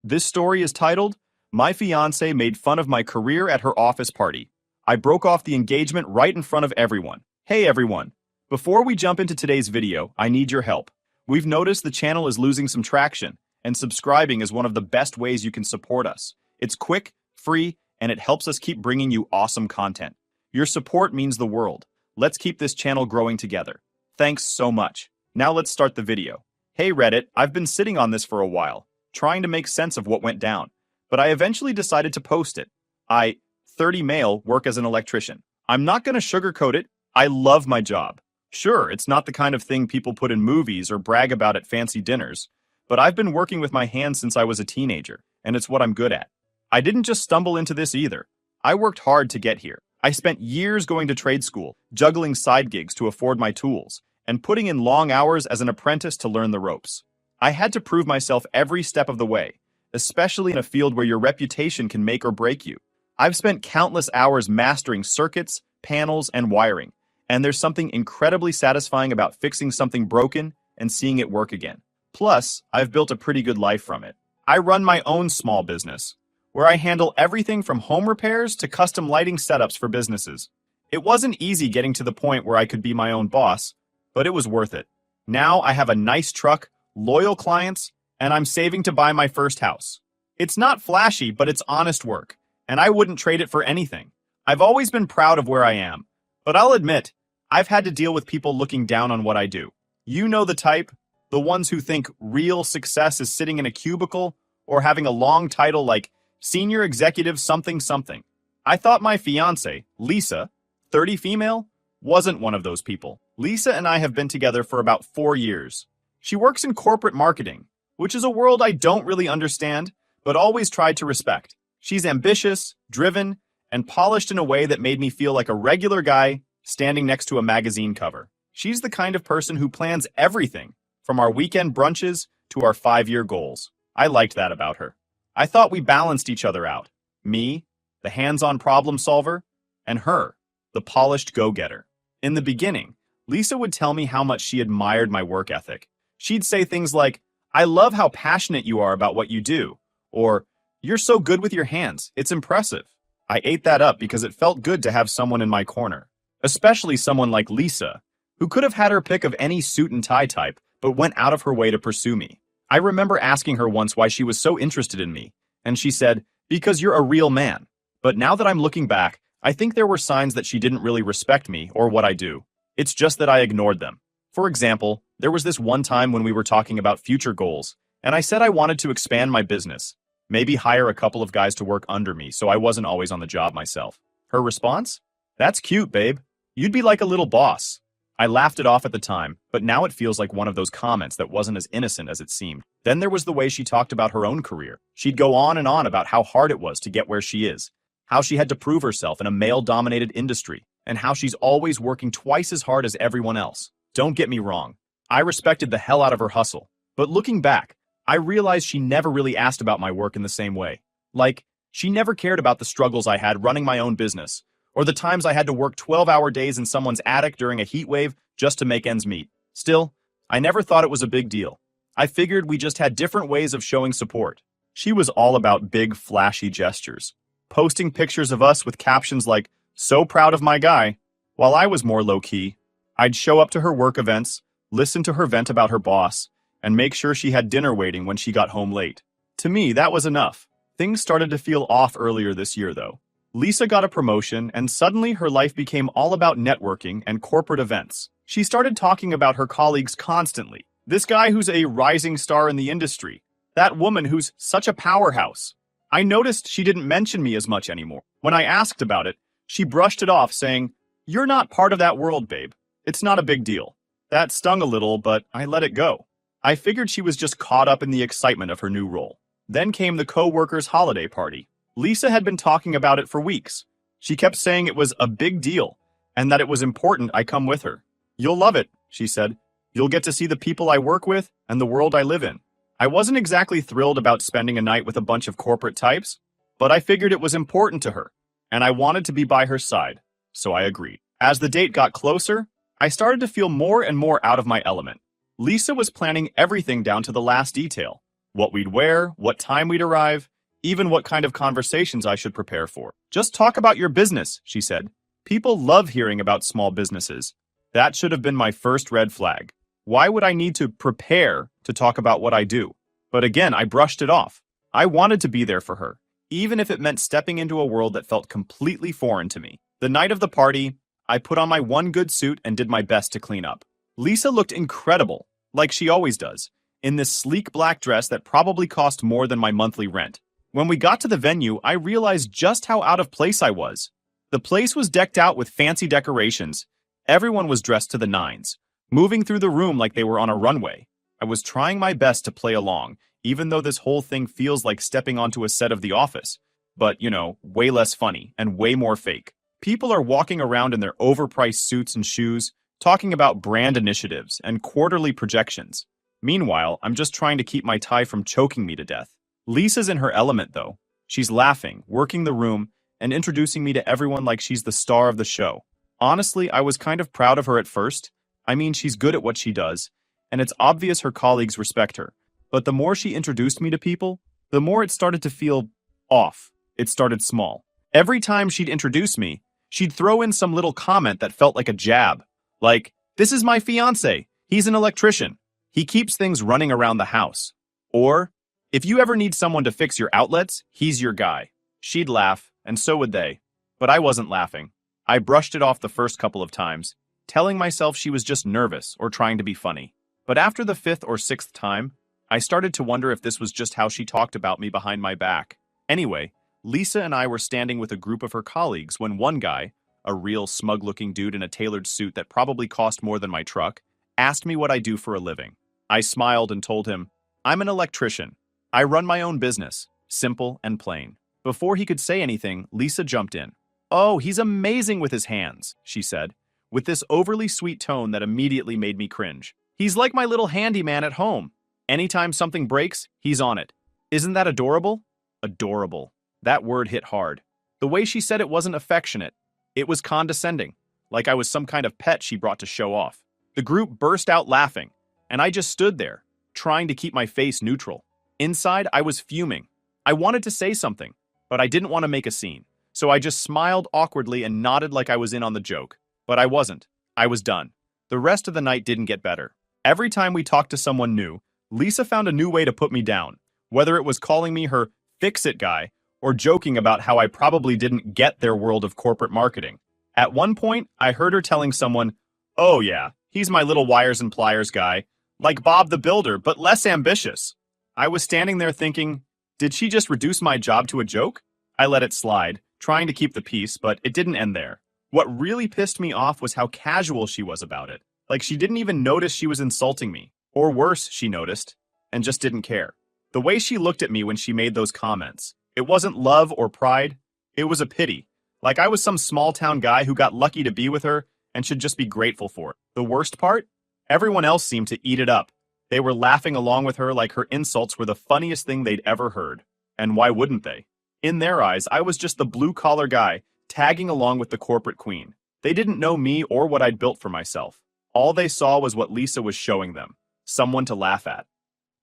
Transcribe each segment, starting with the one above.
This story is titled, My Fiancé Made Fun of My Career at Her Office Party. I broke off the engagement right in front of everyone. Hey everyone! Before we jump into today's video, I need your help. We've noticed the channel is losing some traction, and subscribing is one of the best ways you can support us. It's quick, free, and it helps us keep bringing you awesome content. Your support means the world. Let's keep this channel growing together. Thanks so much. Now let's start the video. Hey Reddit, I've been sitting on this for a while, trying to make sense of what went down, but I eventually decided to post it. 30 male, work as an electrician. I'm not gonna sugarcoat it. I love my job. Sure, it's not the kind of thing people put in movies or brag about at fancy dinners, but I've been working with my hands since I was a teenager, and it's what I'm good at. I didn't just stumble into this either. I worked hard to get here. I spent years going to trade school, juggling side gigs to afford my tools, and putting in long hours as an apprentice to learn the ropes. I had to prove myself every step of the way, especially in a field where your reputation can make or break you. I've spent countless hours mastering circuits, panels, and wiring, and there's something incredibly satisfying about fixing something broken and seeing it work again. Plus, I've built a pretty good life from it. I run my own small business, where I handle everything from home repairs to custom lighting setups for businesses. It wasn't easy getting to the point where I could be my own boss, but it was worth it. Now I have a nice truck, loyal clients, and I'm saving to buy my first house. It's not flashy, but it's honest work, and I wouldn't trade it for anything. I've always been proud of where I am, but I'll admit, I've had to deal with people looking down on what I do. You know the type, the ones who think real success is sitting in a cubicle or having a long title like Senior Executive something something. I thought my fiancée, Lisa, 30 female, wasn't one of those people. Lisa and I have been together for about 4 years. She works in corporate marketing, which is a world I don't really understand, but always tried to respect. She's ambitious, driven, and polished in a way that made me feel like a regular guy standing next to a magazine cover. She's the kind of person who plans everything, from our weekend brunches to our 5-year goals. I liked that about her. I thought we balanced each other out. Me, the hands-on problem solver, and her, the polished go-getter. In the beginning, Lisa would tell me how much she admired my work ethic. She'd say things like, I love how passionate you are about what you do, or, you're so good with your hands, it's impressive. I ate that up because it felt good to have someone in my corner, especially someone like Lisa, who could have had her pick of any suit and tie type, but went out of her way to pursue me. I remember asking her once why she was so interested in me, and she said, because you're a real man. But now that I'm looking back, I think there were signs that she didn't really respect me or what I do. It's just that I ignored them. For example, there was this one time when we were talking about future goals, and I said I wanted to expand my business, maybe hire a couple of guys to work under me so I wasn't always on the job myself. Her response? That's cute, babe. You'd be like a little boss. I laughed it off at the time, but now it feels like one of those comments that wasn't as innocent as it seemed. Then there was the way she talked about her own career. She'd go on and on about how hard it was to get where she is, how she had to prove herself in a male-dominated industry, and how she's always working twice as hard as everyone else. Don't get me wrong, I respected the hell out of her hustle. But looking back, I realized she never really asked about my work in the same way. Like, she never cared about the struggles I had running my own business, or the times I had to work 12-hour days in someone's attic during a heat wave just to make ends meet. Still, I never thought it was a big deal. I figured we just had different ways of showing support. She was all about big, flashy gestures, posting pictures of us with captions like, so proud of my guy, while I was more low-key. I'd show up to her work events, listen to her vent about her boss, and make sure she had dinner waiting when she got home late. To me, that was enough. Things started to feel off earlier this year, though. Lisa got a promotion, and suddenly her life became all about networking and corporate events. She started talking about her colleagues constantly. This guy who's a rising star in the industry. That woman who's such a powerhouse. I noticed she didn't mention me as much anymore. When I asked about it, she brushed it off, saying, you're not part of that world, babe. It's not a big deal. That stung a little, but I let it go. I figured she was just caught up in the excitement of her new role. Then came the co-workers' holiday party. Lisa had been talking about it for weeks. She kept saying it was a big deal, and that it was important I come with her. You'll love it, she said. You'll get to see the people I work with and the world I live in. I wasn't exactly thrilled about spending a night with a bunch of corporate types, but I figured it was important to her, and I wanted to be by her side, so I agreed. As the date got closer, I started to feel more and more out of my element. Lisa was planning everything down to the last detail. what we'd wear, what time we'd arrive, even what kind of conversations I should prepare for. Just talk about your business, she said. People love hearing about small businesses. That should have been my first red flag. Why would I need to prepare to talk about what I do? But again, I brushed it off. I wanted to be there for her, even if it meant stepping into a world that felt completely foreign to me. The night of the party, I put on my one good suit and did my best to clean up. Lisa looked incredible, like she always does, in this sleek black dress that probably cost more than my monthly rent. When we got to the venue, I realized just how out of place I was. The place was decked out with fancy decorations. Everyone was dressed to the nines, moving through the room like they were on a runway. I was trying my best to play along, even though this whole thing feels like stepping onto a set of The Office. But, way less funny and way more fake. People are walking around in their overpriced suits and shoes, talking about brand initiatives and quarterly projections. Meanwhile, I'm just trying to keep my tie from choking me to death. Lisa's in her element, though. She's laughing, working the room, and introducing me to everyone like she's the star of the show. Honestly, I was kind of proud of her at first. I mean, she's good at what she does, and it's obvious her colleagues respect her. But the more she introduced me to people, the more it started to feel off. It started small. Every time she'd introduce me, she'd throw in some little comment that felt like a jab. Like, "This is my fiancé. He's an electrician. He keeps things running around the house." Or, "If you ever need someone to fix your outlets, he's your guy." She'd laugh, and so would they. But I wasn't laughing. I brushed it off the first couple of times, telling myself she was just nervous or trying to be funny. But after the fifth or sixth time, I started to wonder if this was just how she talked about me behind my back. Anyway, Lisa and I were standing with a group of her colleagues when one guy, a real smug-looking dude in a tailored suit that probably cost more than my truck, asked me what I do for a living. I smiled and told him, "I'm an electrician. I run my own business. Simple and plain." Before he could say anything, Lisa jumped in. "Oh, he's amazing with his hands," she said, with this overly sweet tone that immediately made me cringe. "He's like my little handyman at home. Anytime something breaks, he's on it. Isn't that adorable?" Adorable. That word hit hard. The way she said it wasn't affectionate. It was condescending, like I was some kind of pet she brought to show off. The group burst out laughing, and I just stood there, trying to keep my face neutral. Inside, I was fuming. I wanted to say something, but I didn't want to make a scene, so I just smiled awkwardly and nodded like I was in on the joke. But I wasn't. I was done. The rest of the night didn't get better. Every time we talked to someone new, Lisa found a new way to put me down, whether it was calling me her fix-it guy or joking about how I probably didn't get their world of corporate marketing. At one point, I heard her telling someone, "Oh yeah, he's my little wires and pliers guy, like Bob the Builder, but less ambitious." I was standing there thinking, did she just reduce my job to a joke? I let it slide, trying to keep the peace, but it didn't end there. What really pissed me off was how casual she was about it. Like she didn't even notice she was insulting me. Or worse, she noticed, and just didn't care. The way she looked at me when she made those comments, it wasn't love or pride, it was a pity. Like I was some small-town guy who got lucky to be with her and should just be grateful for it. The worst part? Everyone else seemed to eat it up. They were laughing along with her like her insults were the funniest thing they'd ever heard. And why wouldn't they? In their eyes, I was just the blue-collar guy tagging along with the corporate queen. They didn't know me or what I'd built for myself. All they saw was what Lisa was showing them, someone to laugh at.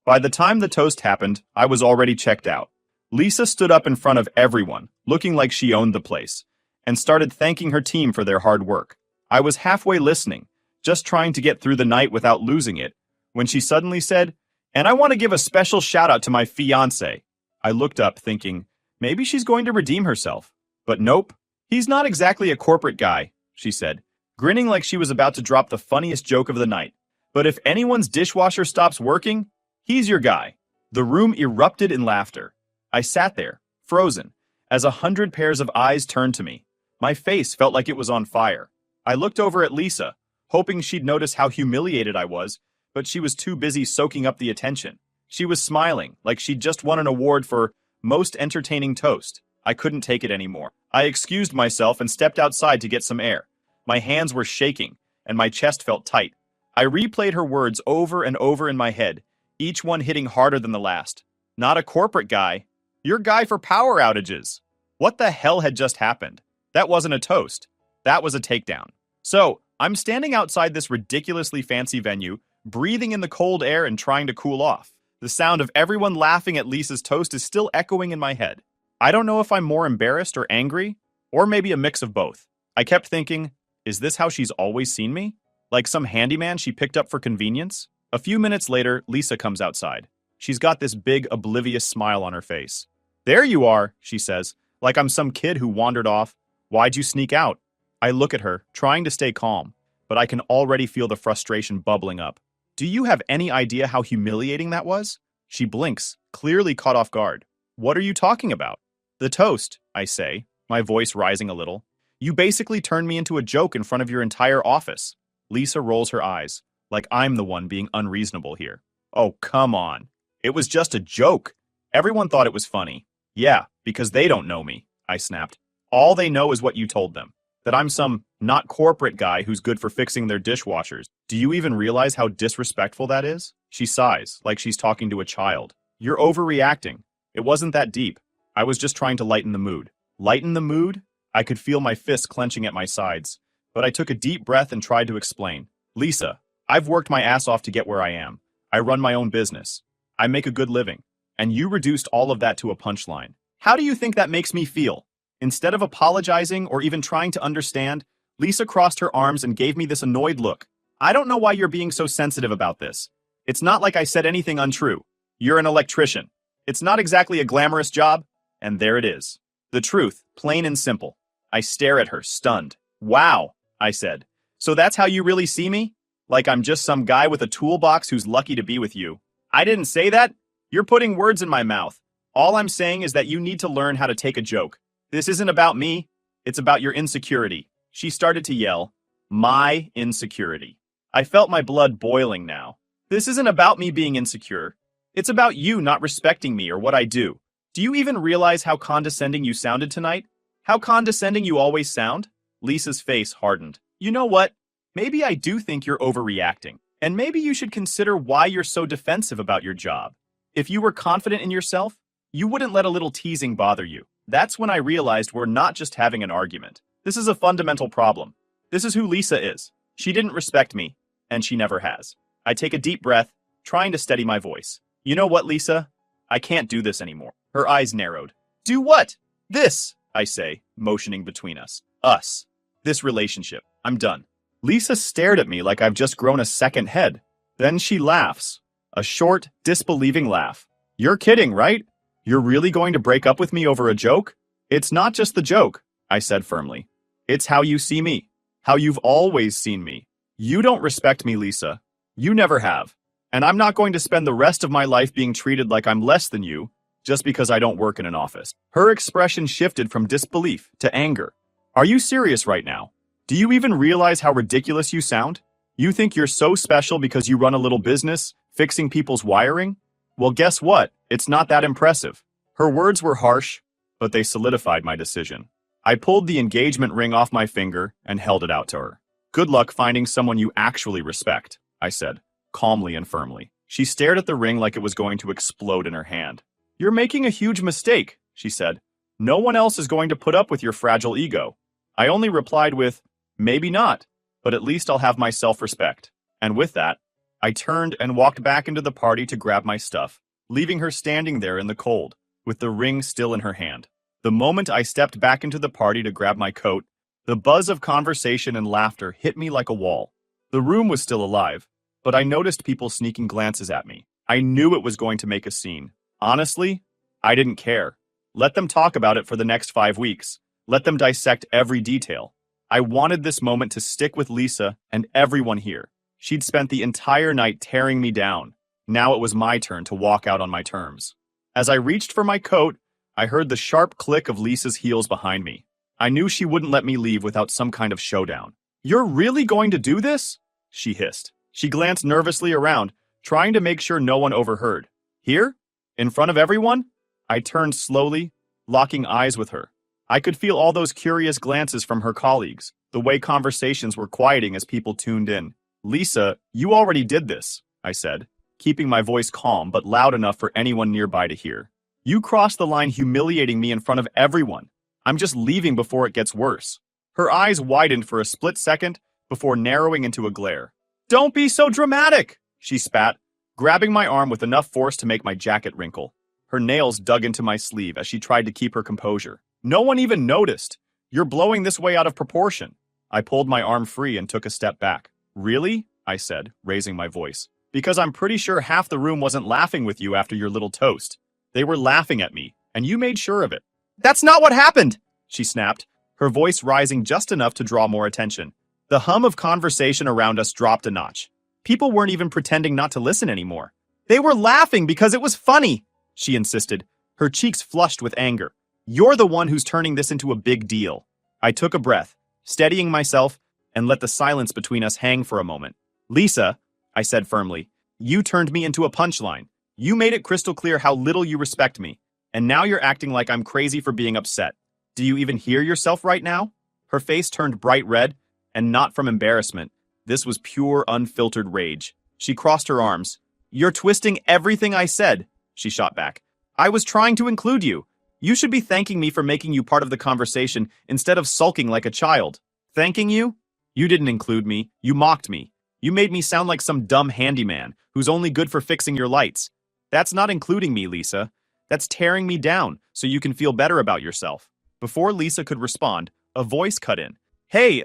By the time the toast happened, I was already checked out. Lisa stood up in front of everyone, looking like she owned the place, and started thanking her team for their hard work. I was halfway listening, just trying to get through the night without losing it, when she suddenly said, "And I want to give a special shout out to my fiancé." I looked up thinking, maybe she's going to redeem herself. But nope, he's not exactly a corporate guy, she said, grinning like she was about to drop the funniest joke of the night. But if anyone's dishwasher stops working, he's your guy. The room erupted in laughter. I sat there, frozen, as 100 pairs of eyes turned to me. My face felt like it was on fire. I looked over at Lisa, hoping she'd notice how humiliated I was, but she was too busy soaking up the attention. She was smiling, like she'd just won an award for Most Entertaining Toast. I couldn't take it anymore. I excused myself and stepped outside to get some air. My hands were shaking, and my chest felt tight. I replayed her words over and over in my head, each one hitting harder than the last. Not a corporate guy. Your guy for power outages. What the hell had just happened? That wasn't a toast. That was a takedown. So, I'm standing outside this ridiculously fancy venue, breathing in the cold air and trying to cool off. The sound of everyone laughing at Lisa's toast is still echoing in my head. I don't know if I'm more embarrassed or angry, or maybe a mix of both. I kept thinking, is this how she's always seen me? Like some handyman she picked up for convenience? A few minutes later, Lisa comes outside. She's got this big, oblivious smile on her face. There you are, she says, like I'm some kid who wandered off. Why'd you sneak out? I look at her, trying to stay calm, but I can already feel the frustration bubbling up. Do you have any idea how humiliating that was? She blinks, clearly caught off guard. What are you talking about? The toast, I say, my voice rising a little. You basically turned me into a joke in front of your entire office. Lisa rolls her eyes, like I'm the one being unreasonable here. Oh, come on. It was just a joke. Everyone thought it was funny. Yeah, because they don't know me, I snapped. All they know is what you told them. That I'm some not corporate guy who's good for fixing their dishwashers. Do you even realize how disrespectful that is? She sighs, like she's talking to a child. You're overreacting. It wasn't that deep. I was just trying to lighten the mood. Lighten the mood? I could feel my fists clenching at my sides. But I took a deep breath and tried to explain. Lisa, I've worked my ass off to get where I am. I run my own business. I make a good living. And you reduced all of that to a punchline. How do you think that makes me feel? Instead of apologizing or even trying to understand, Lisa crossed her arms and gave me this annoyed look. I don't know why you're being so sensitive about this. It's not like I said anything untrue. You're an electrician. It's not exactly a glamorous job, and there it is. The truth, plain and simple. I stare at her, stunned. Wow, I said. So that's how you really see me? Like I'm just some guy with a toolbox who's lucky to be with you. I didn't say that. You're putting words in my mouth. All I'm saying is that you need to learn how to take a joke. This isn't about me. It's about your insecurity. She started to yell. My insecurity. I felt my blood boiling now. This isn't about me being insecure. It's about you not respecting me or what I do. Do you even realize how condescending you sounded tonight? How condescending you always sound? Lisa's face hardened. You know what? Maybe I do think you're overreacting. And maybe you should consider why you're so defensive about your job. If you were confident in yourself, you wouldn't let a little teasing bother you. That's when I realized we're not just having an argument. This is a fundamental problem. This is who Lisa is. She didn't respect me, and she never has. I take a deep breath, trying to steady my voice. You know what, Lisa? I can't do this anymore. Her eyes narrowed. Do what? This, I say, motioning between us. Us. This relationship. I'm done. Lisa stared at me like I've just grown a second head. Then she laughs. A short, disbelieving laugh. You're kidding, right? You're really going to break up with me over a joke? It's not just the joke, I said firmly. It's how you see me. How you've always seen me. You don't respect me, Lisa. You never have. And I'm not going to spend the rest of my life being treated like I'm less than you just because I don't work in an office. Her expression shifted from disbelief to anger. Are you serious right now? Do you even realize how ridiculous you sound? You think you're so special because you run a little business, fixing people's wiring? Well, guess what? It's not that impressive. Her words were harsh, but they solidified my decision. I pulled the engagement ring off my finger and held it out to her. Good luck finding someone you actually respect, I said, calmly and firmly. She stared at the ring like it was going to explode in her hand. You're making a huge mistake, she said. No one else is going to put up with your fragile ego. I only replied with, maybe not, but at least I'll have my self-respect. And with that, I turned and walked back into the party to grab my stuff, leaving her standing there in the cold, with the ring still in her hand. The moment I stepped back into the party to grab my coat, the buzz of conversation and laughter hit me like a wall. The room was still alive, but I noticed people sneaking glances at me. I knew it was going to make a scene. Honestly, I didn't care. Let them talk about it for the next 5 weeks. Let them dissect every detail. I wanted this moment to stick with Lisa and everyone here. She'd spent the entire night tearing me down. Now it was my turn to walk out on my terms. As I reached for my coat, I heard the sharp click of Lisa's heels behind me. I knew she wouldn't let me leave without some kind of showdown. You're really going to do this? She hissed. She glanced nervously around, trying to make sure no one overheard. Here? In front of everyone? I turned slowly, locking eyes with her. I could feel all those curious glances from her colleagues, the way conversations were quieting as people tuned in. Lisa, you already did this, I said, keeping my voice calm but loud enough for anyone nearby to hear. You crossed the line humiliating me in front of everyone. I'm just leaving before it gets worse. Her eyes widened for a split second before narrowing into a glare. Don't be so dramatic, she spat, grabbing my arm with enough force to make my jacket wrinkle. Her nails dug into my sleeve as she tried to keep her composure. No one even noticed. You're blowing this way out of proportion. I pulled my arm free and took a step back. Really? I said, raising my voice. Because I'm pretty sure half the room wasn't laughing with you after your little toast. They were laughing at me, and you made sure of it. That's not what happened, she snapped, her voice rising just enough to draw more attention. The hum of conversation around us dropped a notch. People weren't even pretending not to listen anymore. They were laughing because it was funny, she insisted, her cheeks flushed with anger. You're the one who's turning this into a big deal. I took a breath, steadying myself, and let the silence between us hang for a moment. Lisa, I said firmly, you turned me into a punchline. You made it crystal clear how little you respect me, and now you're acting like I'm crazy for being upset. Do you even hear yourself right now? Her face turned bright red, and not from embarrassment. This was pure, unfiltered rage. She crossed her arms. You're twisting everything I said, she shot back. I was trying to include you. You should be thanking me for making you part of the conversation instead of sulking like a child. Thanking you? You didn't include me. You mocked me. You made me sound like some dumb handyman who's only good for fixing your lights. That's not including me, Lisa. That's tearing me down so you can feel better about yourself. Before Lisa could respond, a voice cut in. Hey,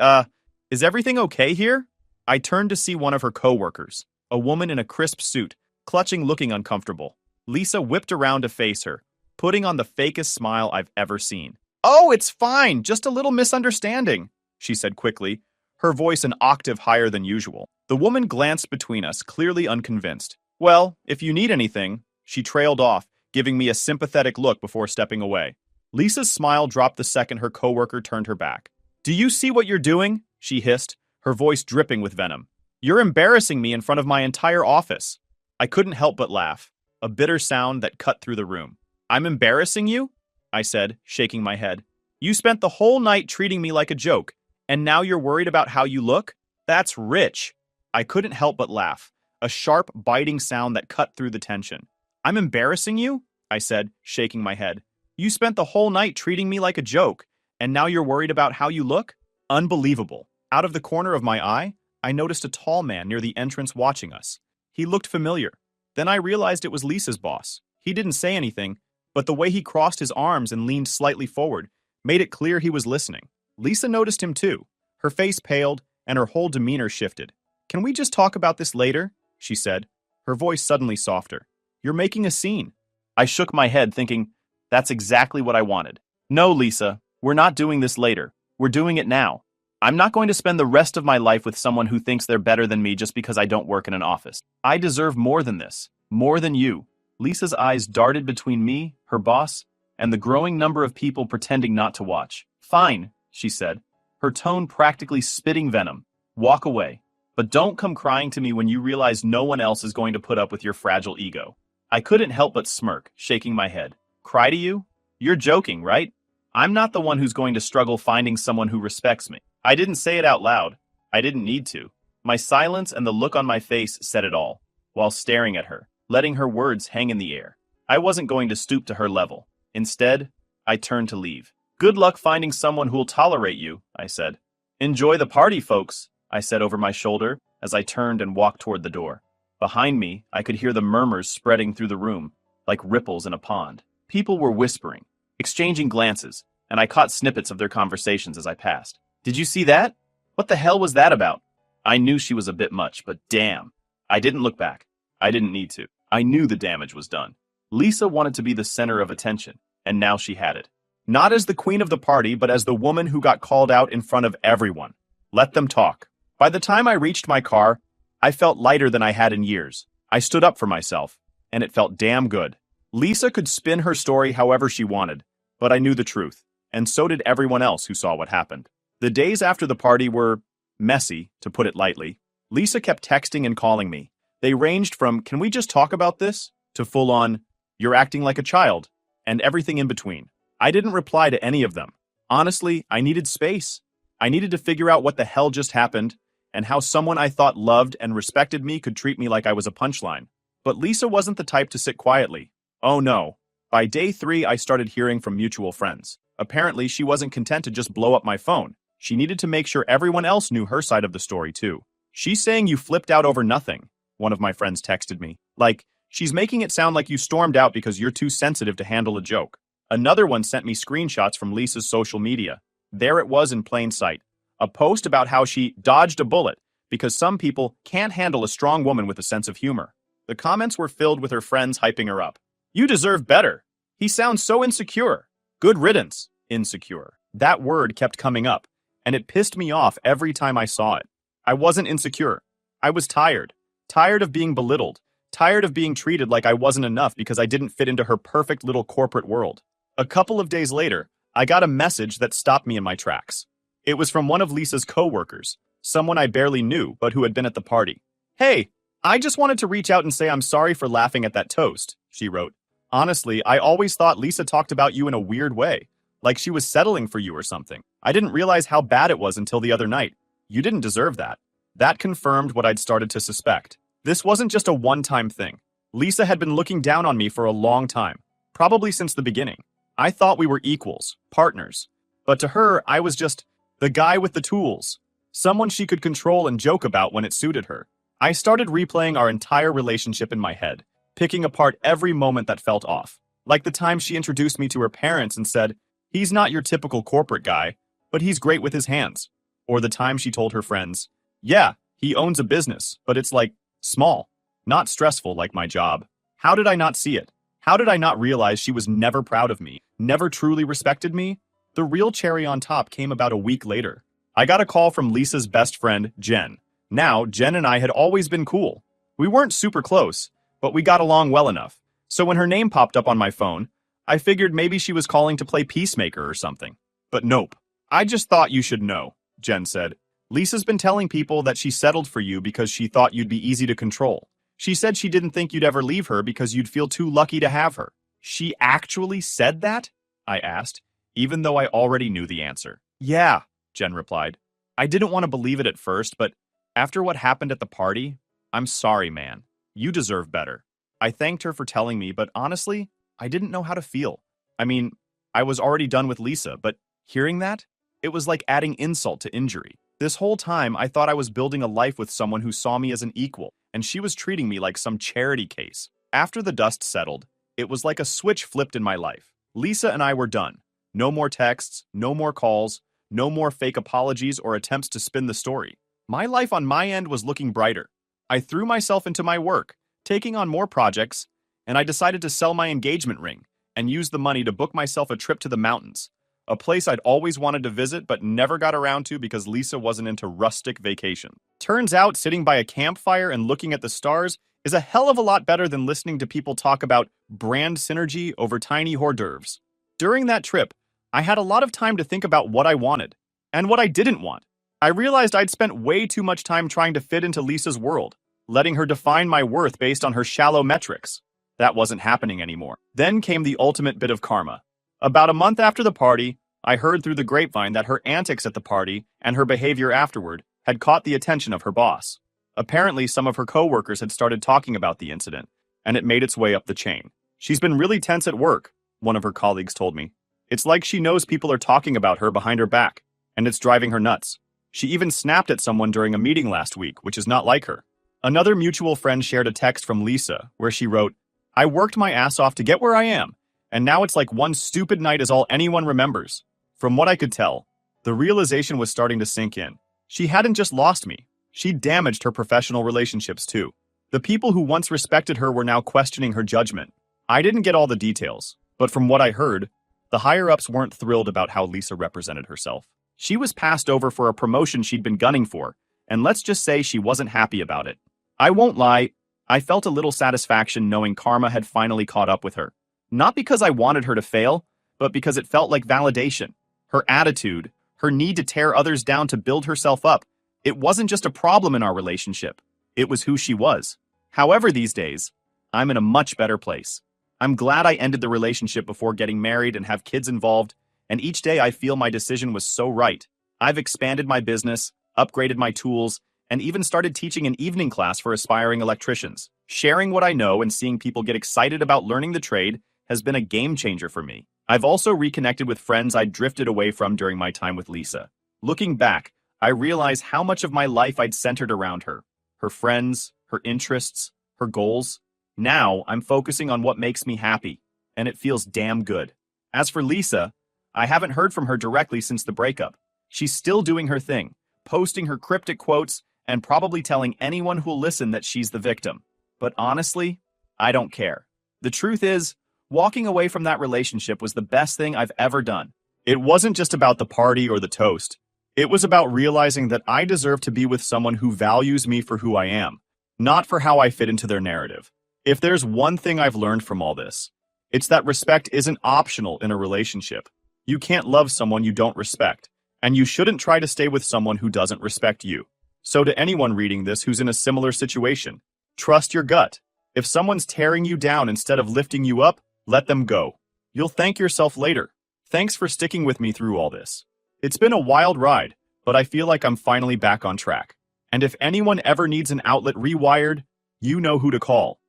is everything okay here? I turned to see one of her co-workers, a woman in a crisp suit, clutching, looking uncomfortable. Lisa whipped around to face her, putting on the fakest smile I've ever seen. Oh, it's fine, just a little misunderstanding, she said quickly, her voice an octave higher than usual. The woman glanced between us, clearly unconvinced. Well, if you need anything, she trailed off, giving me a sympathetic look before stepping away. Lisa's smile dropped the second her coworker turned her back. Do you see what you're doing? She hissed, her voice dripping with venom. You're embarrassing me in front of my entire office. I couldn't help but laugh, a bitter sound that cut through the room. I'm embarrassing you? I said, shaking my head. You spent the whole night treating me like a joke, and now you're worried about how you look? That's rich. I couldn't help but laugh, a sharp, biting sound that cut through the tension. I'm embarrassing you? I said, shaking my head. You spent the whole night treating me like a joke, and now you're worried about how you look? Unbelievable. Out of the corner of my eye, I noticed a tall man near the entrance watching us. He looked familiar. Then I realized it was Lisa's boss. He didn't say anything, but the way he crossed his arms and leaned slightly forward made it clear he was listening. Lisa noticed him too. Her face paled, and her whole demeanor shifted. Can we just talk about this later? She said, her voice suddenly softer. You're making a scene. I shook my head, thinking, that's exactly what I wanted. No, Lisa, we're not doing this later. We're doing it now. I'm not going to spend the rest of my life with someone who thinks they're better than me just because I don't work in an office. I deserve more than this. More than you. Lisa's eyes darted between me, her boss, and the growing number of people pretending not to watch. Fine, she said, her tone practically spitting venom. Walk away. But don't come crying to me when you realize no one else is going to put up with your fragile ego. I couldn't help but smirk, shaking my head. Cry to you? You're joking, right? I'm not the one who's going to struggle finding someone who respects me. I didn't say it out loud. I didn't need to. My silence and the look on my face said it all, while staring at her, letting her words hang in the air. I wasn't going to stoop to her level. Instead, I turned to leave. Good luck finding someone who'll tolerate you, I said. Enjoy the party, folks, I said over my shoulder as I turned and walked toward the door. Behind me, I could hear the murmurs spreading through the room, like ripples in a pond. People were whispering, exchanging glances, and I caught snippets of their conversations as I passed. Did you see that? What the hell was that about? I knew she was a bit much, but damn. I didn't look back. I didn't need to. I knew the damage was done. Lisa wanted to be the center of attention, and now she had it. Not as the queen of the party, but as the woman who got called out in front of everyone. Let them talk. By the time I reached my car, I felt lighter than I had in years. I stood up for myself, and it felt damn good. Lisa could spin her story however she wanted, but I knew the truth, and so did everyone else who saw what happened. The days after the party were messy, to put it lightly. Lisa kept texting and calling me. They ranged from, can we just talk about this, to full-on, you're acting like a child, and everything in between. I didn't reply to any of them. Honestly, I needed space. I needed to figure out what the hell just happened, and how someone I thought loved and respected me could treat me like I was a punchline. But Lisa wasn't the type to sit quietly. Oh no. By day 3, I started hearing from mutual friends. Apparently, she wasn't content to just blow up my phone. She needed to make sure everyone else knew her side of the story too. She's saying you flipped out over nothing, one of my friends texted me. Like, she's making it sound like you stormed out because you're too sensitive to handle a joke. Another one sent me screenshots from Lisa's social media. There it was in plain sight. A post about how she dodged a bullet because some people can't handle a strong woman with a sense of humor. The comments were filled with her friends hyping her up. You deserve better. He sounds so insecure. Good riddance. Insecure. That word kept coming up, and it pissed me off every time I saw it. I wasn't insecure. I was tired. Tired of being belittled. Tired of being treated like I wasn't enough because I didn't fit into her perfect little corporate world. A couple of days later, I got a message that stopped me in my tracks. It was from one of Lisa's co-workers, someone I barely knew but who had been at the party. Hey, I just wanted to reach out and say I'm sorry for laughing at that toast, she wrote. Honestly, I always thought Lisa talked about you in a weird way, like she was settling for you or something. I didn't realize how bad it was until the other night. You didn't deserve that. That confirmed what I'd started to suspect. This wasn't just a one-time thing. Lisa had been looking down on me for a long time, probably since the beginning. I thought we were equals, partners. But to her, I was just the guy with the tools, someone she could control and joke about when it suited her. I started replaying our entire relationship in my head, picking apart every moment that felt off. Like the time she introduced me to her parents and said, he's not your typical corporate guy, but he's great with his hands. Or the time she told her friends, yeah, he owns a business, but it's like, small, not stressful like my job. How did I not see it? How did I not realize she was never proud of me, never truly respected me? The real cherry on top came about a week later. I got a call from Lisa's best friend, Jen. Now, Jen and I had always been cool. We weren't super close, but we got along well enough. So when her name popped up on my phone, I figured maybe she was calling to play peacemaker or something. But nope. I just thought you should know, Jen said. Lisa's been telling people that she settled for you because she thought you'd be easy to control. She said she didn't think you'd ever leave her because you'd feel too lucky to have her. She actually said that? I asked, even though I already knew the answer. Yeah, Jen replied. I didn't want to believe it at first, but after what happened at the party, I'm sorry, man. You deserve better. I thanked her for telling me, but honestly, I didn't know how to feel. I mean, I was already done with Lisa, but hearing that, it was like adding insult to injury. This whole time, I thought I was building a life with someone who saw me as an equal, and she was treating me like some charity case. After the dust settled, it was like a switch flipped in my life. Lisa and I were done. No more texts, no more calls, no more fake apologies or attempts to spin the story. My life on my end was looking brighter. I threw myself into my work, taking on more projects, and I decided to sell my engagement ring and use the money to book myself a trip to the mountains, a place I'd always wanted to visit but never got around to because Lisa wasn't into rustic vacation. Turns out sitting by a campfire and looking at the stars is a hell of a lot better than listening to people talk about brand synergy over tiny hors d'oeuvres. During that trip, I had a lot of time to think about what I wanted and what I didn't want. I realized I'd spent way too much time trying to fit into Lisa's world, letting her define my worth based on her shallow metrics. That wasn't happening anymore. Then came the ultimate bit of karma. About a month after the party, I heard through the grapevine that her antics at the party and her behavior afterward had caught the attention of her boss. Apparently, some of her coworkers had started talking about the incident, and it made its way up the chain. She's been really tense at work, one of her colleagues told me. It's like she knows people are talking about her behind her back, and it's driving her nuts. She even snapped at someone during a meeting last week, which is not like her. Another mutual friend shared a text from Lisa, where she wrote, I worked my ass off to get where I am, and now it's like one stupid night is all anyone remembers. From what I could tell, the realization was starting to sink in. She hadn't just lost me, she damaged her professional relationships too. The people who once respected her were now questioning her judgment. I didn't get all the details, but from what I heard, the higher-ups weren't thrilled about how Lisa represented herself. She was passed over for a promotion she'd been gunning for, and let's just say she wasn't happy about it. I won't lie, I felt a little satisfaction knowing karma had finally caught up with her. Not because I wanted her to fail, but because it felt like validation. Her attitude, her need to tear others down to build herself up, it wasn't just a problem in our relationship. It was who she was. However, these days, I'm in a much better place. I'm glad I ended the relationship before getting married and have kids involved, and each day I feel my decision was so right. I've expanded my business, upgraded my tools, and even started teaching an evening class for aspiring electricians. Sharing what I know and seeing people get excited about learning the trade has been a game changer for me. I've also reconnected with friends I'd drifted away from during my time with Lisa. Looking back, I realize how much of my life I'd centered around her. Her friends, her interests, her goals. Now I'm focusing on what makes me happy, and it feels damn good. As for Lisa, I haven't heard from her directly since the breakup. She's still doing her thing, posting her cryptic quotes and probably telling anyone who'll listen that she's the victim. But honestly, I don't care. The truth is, walking away from that relationship was the best thing I've ever done. It wasn't just about the party or the toast. It was about realizing that I deserve to be with someone who values me for who I am, not for how I fit into their narrative. If there's one thing I've learned from all this, it's that respect isn't optional in a relationship. You can't love someone you don't respect, and you shouldn't try to stay with someone who doesn't respect you. So to anyone reading this who's in a similar situation, trust your gut. If someone's tearing you down instead of lifting you up, let them go. You'll thank yourself later. Thanks for sticking with me through all this. It's been a wild ride, but I feel like I'm finally back on track. And if anyone ever needs an outlet rewired, you know who to call.